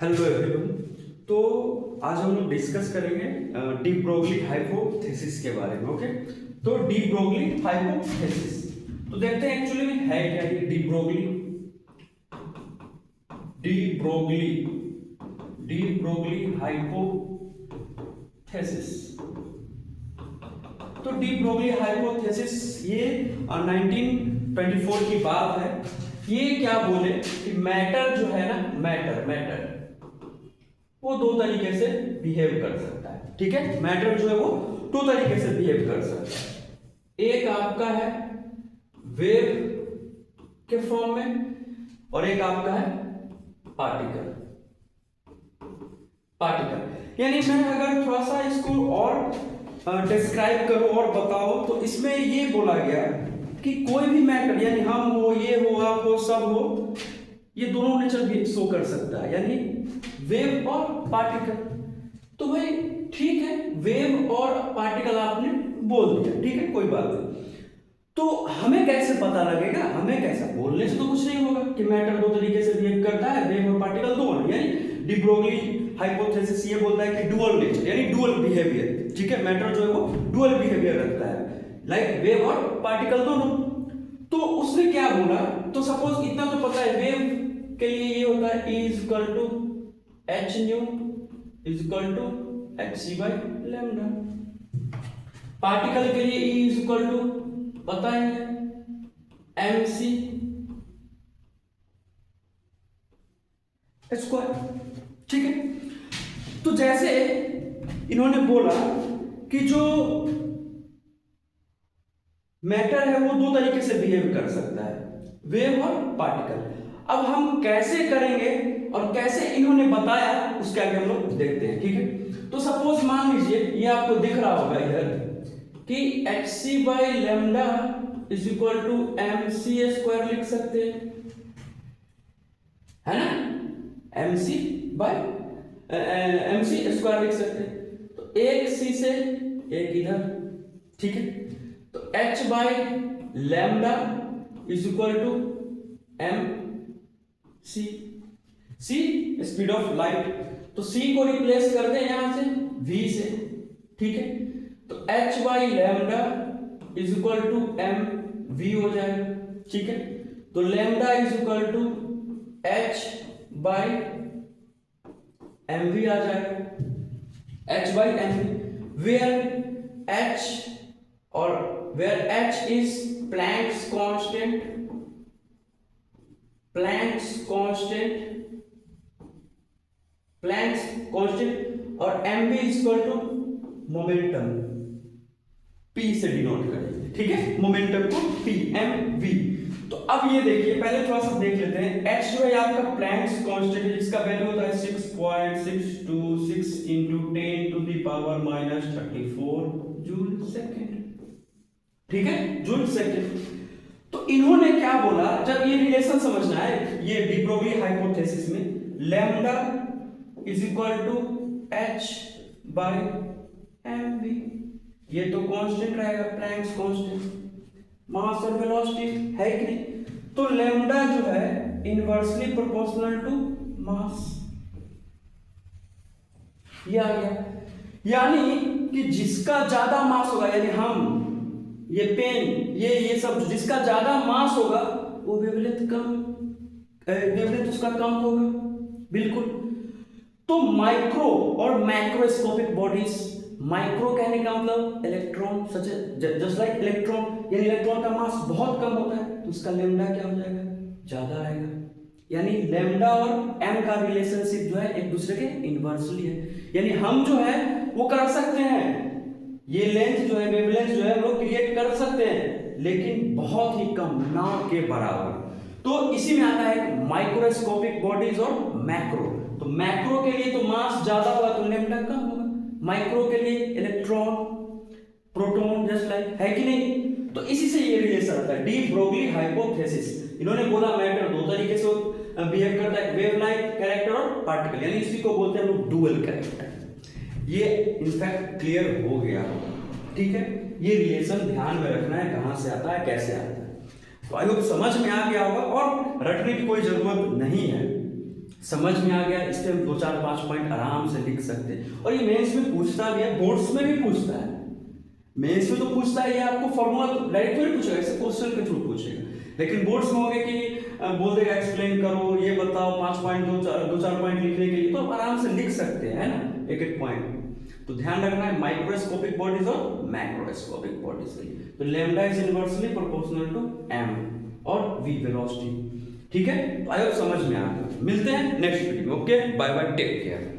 Hello everyone. तो आज हम लोग डिस्कस करेंगे डी ब्रोगली हाइपोथेसिस के बारे में। ओके, तो डी ब्रोगली हाइपोथेसिस तो देखते हैं एक्चुअली में है क्या ये डी ब्रोगली हाइपोथेसिस। तो डी ब्रोगली हाइपोथेसिस ये 1924 की बात है। ये क्या बोले कि मैटर जो है ना, मैटर वो दो तरीके से बिहेव कर सकता है। ठीक है, मैटर जो है वो दो तरीके से बिहेव कर सकता है। एक आपका है वेव के फॉर्म में और एक आपका है पार्टिकल। यानी मैं अगर थोड़ा सा इसको और डिस्क्राइब करूं और बताओ तो इसमें ये बोला गया कि कोई भी मैटर यानी हम हो, ये हो, आप हो, सब हो, ये दोनों नेचर भी शो कर सकता है, यानी वेव और पार्टिकल। तो भाई ठीक है, वेव और पार्टिकल आपने बोल दिया, ठीक है, कोई बात नहीं। तो हमें कैसे पता लगेगा, हमें कैसा बोलने से तो कुछ नहीं होगा कि मैटर दो तरीके से बिहेव करता है, वेव और पार्टिकल दोनों। यानी डी ब्रोगली हाइपोथेसिस ये बोलता है कि डुअल नेचर यानी डुअल बिहेवियर। ठीक है, मैटर जो है वो डुअल बिहेवियर रखता है, लाइक वेव और पार्टिकल दोनों। तो उसने क्या बोला, तो सपोज इतना तो पता है, वेव के लिए ये होता है E is equal to H nu is equal to H C by lambda. Particle के लिए E इज इक्वल टू पता है एम सी स्क्वायर। ठीक है, तो जैसे इन्होंने बोला कि जो मैटर है वो दो तरीके से बिहेव कर सकता है, वेव और पार्टिकल। अब हम कैसे करेंगे और कैसे इन्होंने बताया उसके आगे हम लोग देखते हैं। ठीक है, तो सपोज मान लीजिए ये आपको दिख रहा होगा इधर कि H C by lambda is equal to M C square लिख सकते हैं, है ना, एम सी स्क्वायर लिख सकते हैं। तो एक सी से एक इधर, ठीक है, तो h by lambda is equal to M C speed of light. तो c को रिप्लेस कर दें यहां से v से। ठीक है, तो h by lambda is equal to M V हो जाएगा। ठीक है, तो lambda is equal to h by M V आ जाएगा, h by M V, where h और where h is Planck's constant और mv is equal to momentum, p से डिनोट करेंगे। ठीक है, मोमेंटम को p mv। तो अब ये देखिए, पहले थोड़ा सा देख लेते हैं। h जो है आपका प्लैंक्स कांस्टेंट है, जिसका वैल्यू होता है 6.626 into 10 to the power minus 34 joule second. ठीक है, जूल सेकेंड। तो इन्होंने क्या बोला, जब ये रिलेशन समझना है, ये डी ब्रोगली हाइपोथेसिस में lambda is equal to H by M V, ये तो कांस्टेंट रहेगा, प्लैंक्स कांस्टेंट, मास और वेलोसिटी है कि नहीं। तो लैम्डा जो है इनवर्सली प्रोपोर्शनल टू मास, ये आ गया। यानी कि जिसका ज्यादा मास होगा, यानी हम, ये पेन, ये सब जिसका ज्यादा मास होगा वो वेवलेंथ उसका कम होगा, बिल्कुल। तो माइक्रो और मैक्रोस्कोपिक बॉडीज, माइक्रो कहने का मतलब इलेक्ट्रॉन, सच जस्ट लाइक इलेक्ट्रॉन, यानी इलेक्ट्रॉन का मास बहुत कम होता है, तो उसका लैम्डा क्या हो जाएगा, ज्यादा आएगा। यानी लैम्डा और एम का रिलेशनशिप जो है एक दूसरे के इनवर्सली है। यानी हम जो है वो कर सकते हैं, ये लेंथ जो है, वेवलेंथ जो है, हम लोग क्रिएट कर सकते हैं, लेकिन बहुत ही कम, ना के बराबर। तो इसी में आता है माइक्रोस्कोपिक बॉडीज और मैक्रो। तो मैक्रो के लिए तो मास ज्यादा होगा तो लैम्डा कम होगा, माइक्रो के लिए इलेक्ट्रॉन, प्रोटॉन, जस्ट लाइक, है कि नहीं। तो इसी से ये रिलेशन आता है, डी ब्रोगली हाइपोथेसिस। इन्होंने बोला मैटर दो तरीके से बिहेव करता है, वेव लाइक कैरेक्टर और पार्टिकल, यानी इसी को बोलते हैं लोग डुअल कैरेक्टर। ये इनफैक्ट क्लियर हो गया, ठीक है। ये रिलेशन ध्यान में रखना है, कहां से आता है, कैसे आता है। तो आई होप समझ में आ गया होगा और रटने की कोई जरूरत नहीं है। समझ में आ गया, इस पे हम 2 4 5 पॉइंट आराम से लिख सकते हैं। और ये मेंस में पूछता भी है, बोर्ड्स में भी पूछता है। मेंस में तो पूछता है, ये आपको फॉर्मूला तो डायरेक्ट थोड़ी पूछेगा, ऐसे क्वेश्चन के थ्रू पूछेगा। लेकिन बोर्ड्स में हो गया कि बोल देगा एक्सप्लेन करो, ये बताओ, 5 पॉइंट 2 4 पॉइंट लिखने के लिए तो आप आराम से लिख सकते हैं, है ना, एक एक पॉइंट। तो ध्यान रखना है माइक्रोस्कोपिक बॉडीज और मैक्रोस्कोपिक बॉडीज के लिए। तो lambda is inversely proportional to M और वी वेलोसिटी। ठीक है, तो आई होप समझ में आ गया। मिलते हैं नेक्स्ट वीडियो में। Okay, bye bye, take care.